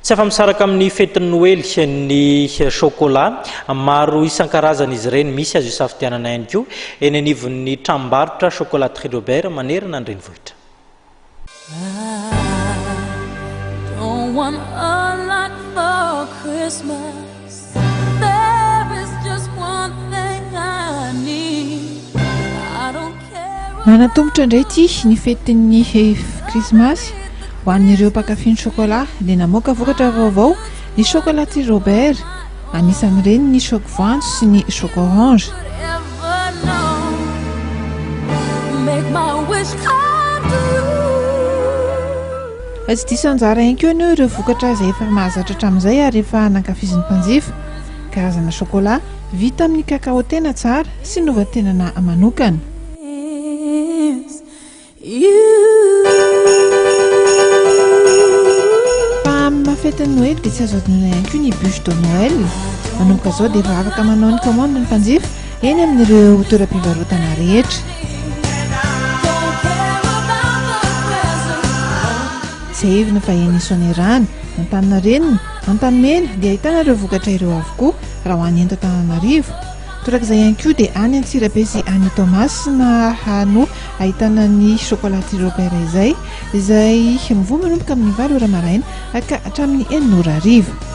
tsy afa-misaraka amin'ny fetin'ny noely ny chocolat maro isan-karazana izy ireny misy azo isafidianana ihany koa eny anivon'ny tranombarotra chocolaterie Robert manerana an-drenivohitra. Manatombotra indray ity ny fetin'ny krismasy ho an'ireo mpankafy ny chocolat dia namoaka vokatra vaovao ny chocolaterie Robert, anisan'ireny ny choc voanjo sy ny choc orange. Tsy diso anjara ihany koa ianao ireo vokatra izay efa mahazatra hatramin'izay ary efa nankafizin'ny mpanjifa. Karazana chocolat vita amin'ny kakao tena tsara sy novatenana manokana. Fetiny Noël dia tsy azo adinona ihany koa ny bûche de Noël. Manomboka izao dia efa afaka manao ny commande ny mpanjifa eny amin'ireo toeram-pivarotana rehetra. Izay hevina fa eny Sonerany, Antaninarenina, Antanimena dia ahitana ireo vokatra ireo avokoa raha ho any eto Antananarivo. Torak'izay ihany koa dia any Antsirabe sy any Toamasina no ahitana ny chocolaterie Robert izay mivoha manomboka amin'ny 8 ora maraina ka hatramin'ny 9 ora hariva.